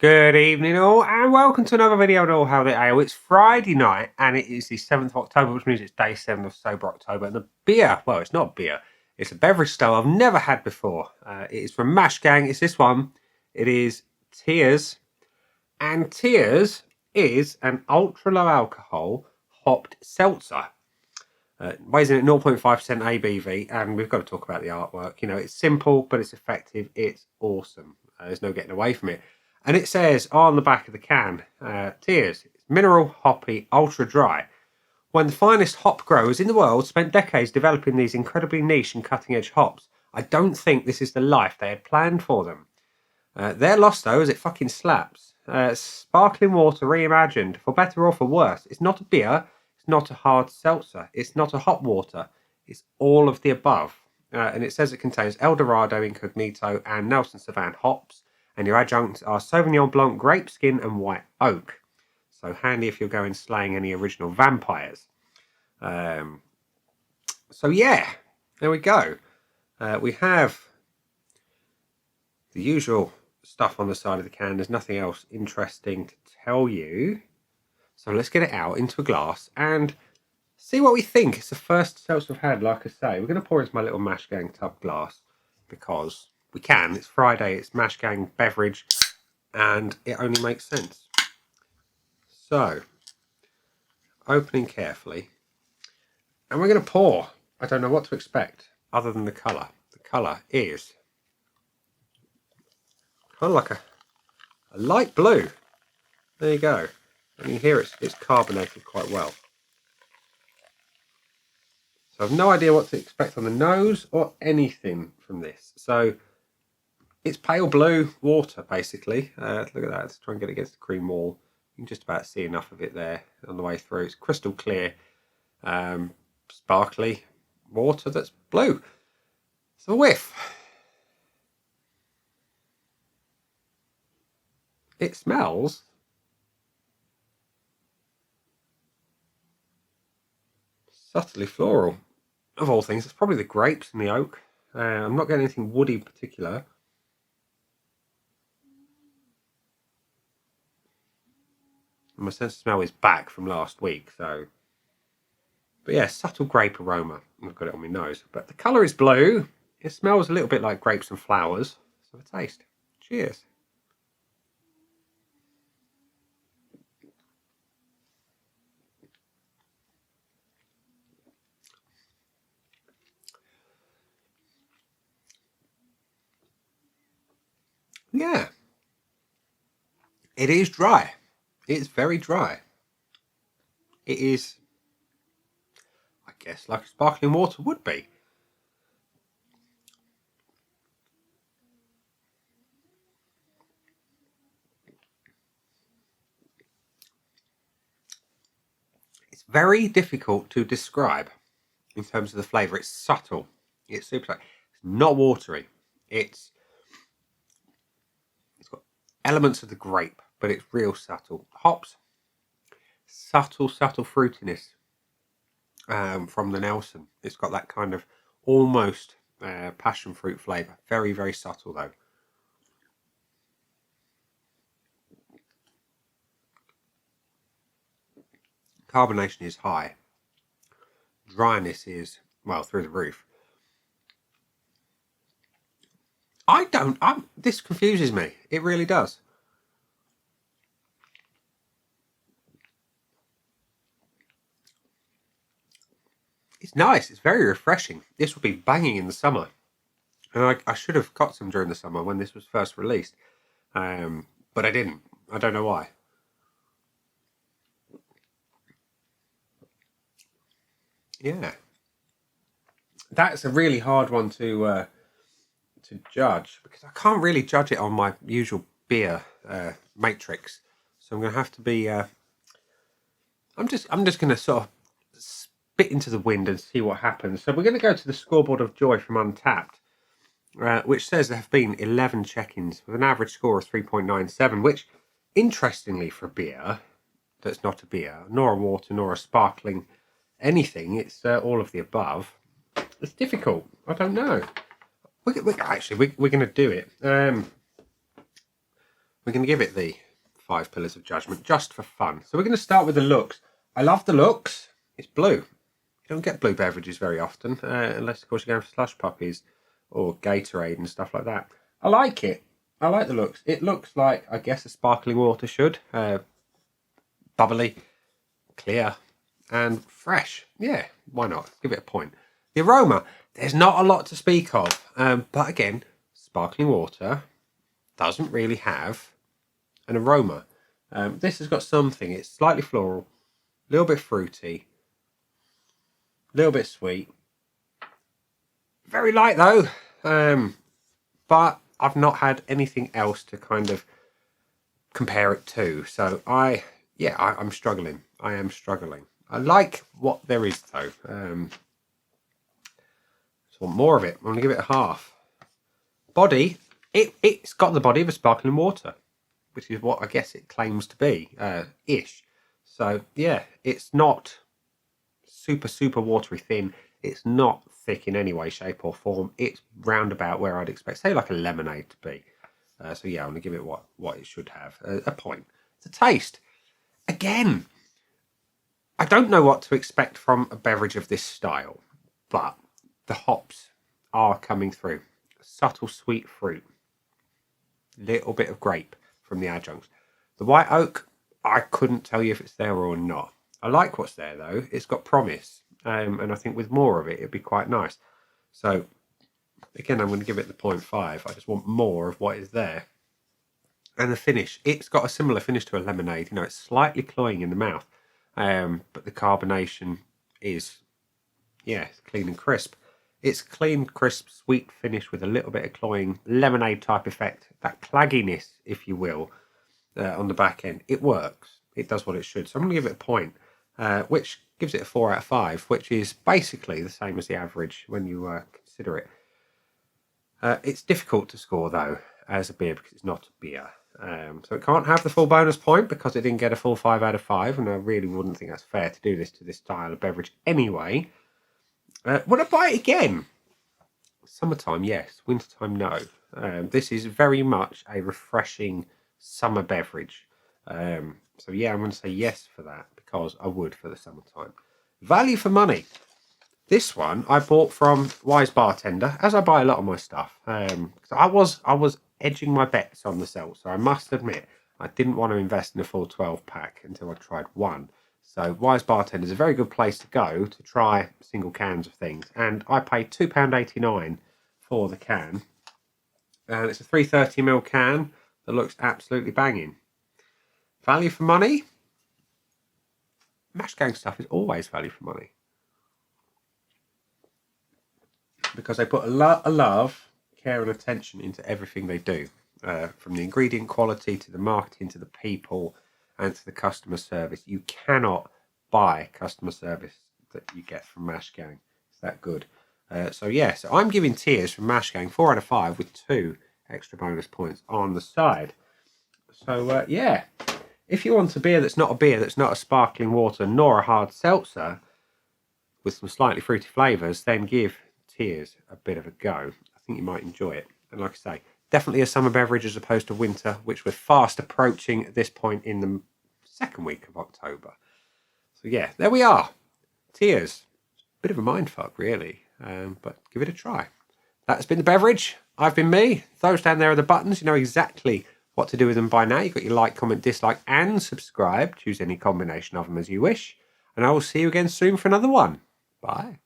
Good evening all, and welcome to another video on All How the Ale. It's Friday night, and it is the 7th of October, which means it's day 7 of Sober October. And the beer, well, it's not beer, it's a beverage style I've never had before. It is from Mash Gang, it's this one. It is Tears, and Tears is an ultra low alcohol hopped seltzer. Weighs in at 0.5% ABV, and we've got to talk about the artwork. You know, it's simple, but it's effective. It's awesome. There's no getting away from it. And it says on the back of the can, Tears, it's mineral, hoppy, ultra dry. When the finest hop growers in the world spent decades developing these incredibly niche and cutting edge hops, I don't think this is the life they had planned for them. They're lost though, as it fucking slaps. Sparkling water reimagined, for better or for worse. It's not a beer, it's not a hard seltzer, it's not a hot water, it's all of the above. And it says it contains Eldorado, Incognito, and Nelson Sauvin hops. And your adjuncts are Sauvignon Blanc, grape skin, and white oak. So handy if you're going slaying any original vampires. So yeah, there we go. We have the usual stuff on the side of the can. There's nothing else interesting to tell you. So let's get it out into a glass and see what we think. It's the first seltzer I've had, like I say. We're going to pour into my little Mash Gang tub glass because we can. It's Friday, it's Mash Gang beverage, and it only makes sense. So, opening carefully, and we're going to pour. I don't know what to expect other than the colour. The colour is kind of like a light blue. There you go. And you hear it's carbonated quite well. So I've no idea what to expect on the nose or anything from this. So it's pale blue water, basically. Look at that. Let's try and get it against the cream wall. You can just about see enough of it there on the way through. It's crystal clear, sparkly water that's blue. So a whiff. It smells subtly floral. Of all things, it's probably the grapes and the oak. I'm not getting anything woody in particular. My sense of smell is back from last week, so. But yeah, subtle grape aroma. I've got it on my nose. But the colour is blue. It smells a little bit like grapes and flowers. So a taste. Cheers. Yeah. It is dry. It's very dry. It is, I guess, like sparkling water would be. It's very difficult to describe in terms of the flavour. It's subtle. It's super. It's not watery. It's got elements of the grape, but it's real subtle. Hops, subtle fruitiness from the Nelson. It's got that kind of almost passion fruit flavour. Very, very subtle though. Carbonation is high. Dryness is, well, through the roof. This confuses me. It really does. It's nice. It's very refreshing. This would be banging in the summer. And I should have got some during the summer when this was first released. But I didn't. I don't know why. Yeah. That's a really hard one to judge because I can't really judge it on my usual beer matrix. So I'm going to have to be. I'm just going to sort of spit into the wind and see what happens. So we're going to go to the scoreboard of joy from Untapped, which says there have been 11 check-ins with an average score of 3.97, which, interestingly, for a beer that's not a beer, nor a water, nor a sparkling anything, it's all of the above. It's difficult. I don't know. We're going to do it. we're going to give it the 5 pillars of judgment just for fun. So we're going to start with the looks. I love the looks. It's blue. You don't get blue beverages very often, unless of course you're going for slush puppies or Gatorade and stuff like that. I like it. I like the looks. It looks like, I guess, a sparkling water should. Bubbly, clear, and fresh. Yeah, why not? Give it a point. The aroma, there's not a lot to speak of. But again, sparkling water doesn't really have an aroma. This has got something. It's slightly floral, a little bit fruity, a little bit sweet. Very light though. But I've not had anything else to kind of compare it to. So I'm struggling. I am struggling. I like what there is though. Just want more of it. I'm going to give it a half. Body, it's got the body of a sparkling water, which is what I guess it claims to be, ish. So yeah, it's not super watery thin. It's not thick in any way, shape or form. It's roundabout where I'd expect, say, like a lemonade to be. So yeah, I'm going to give it what it should have, a point. It's a taste. Again, I don't know what to expect from a beverage of this style, but the hops are coming through. Subtle sweet fruit. Little bit of grape from the adjuncts. The white oak, I couldn't tell you if it's there or not. I like what's there though. It's got promise. And I think with more of it, it'd be quite nice. So, again, I'm going to give it the 0.5. I just want more of what is there. And the finish, it's got a similar finish to a lemonade. You know, it's slightly cloying in the mouth. But the carbonation is, yeah, it's clean and crisp. It's clean, crisp, sweet finish with a little bit of cloying, lemonade type effect. That clagginess, if you will, on the back end. It works. It does what it should. So I'm going to give it a point, which gives it a 4 out of 5, which is basically the same as the average when you consider it. It's difficult to score, though, as a beer because it's not a beer. So it can't have the full bonus point because it didn't get a full 5 out of 5, and I really wouldn't think that's fair to do this to this style of beverage anyway. Would I buy it again? Summertime, yes. Wintertime, no. This is very much a refreshing summer beverage. So yeah, I'm going to say yes for that because I would for the summertime. Value for money. This one I bought from Wise Bartender, as I buy a lot of my stuff. I was edging my bets on the Seltzer. I must admit, I didn't want to invest in a full 12 pack until I tried one. So Wise Bartender is a very good place to go to try single cans of things. And I paid £2.89 for the can. And it's a 330ml can that looks absolutely banging. Value for money? Mash Gang stuff is always value for money. Because they put a lot of love, care and attention into everything they do. From the ingredient quality to the marketing to the people and to the customer service. You cannot buy customer service that you get from Mash Gang. It's that good. So I'm giving Tears from Mash Gang 4 out of 5 with 2 extra bonus points on the side. So if you want a beer that's not a sparkling water nor a hard seltzer with some slightly fruity flavours, then give Tears a bit of a go. I think you might enjoy it. And like I say, definitely a summer beverage as opposed to winter, which we're fast approaching at this point in the second week of October. So yeah, there we are. Tears. Bit of a mindfuck, really, but give it a try. That's been the beverage. I've been me. Those down there are the buttons. You know exactly what to do with them by now. You've got your like, comment, dislike, and subscribe. Choose any combination of them as you wish. And I will see you again soon for another one. Bye.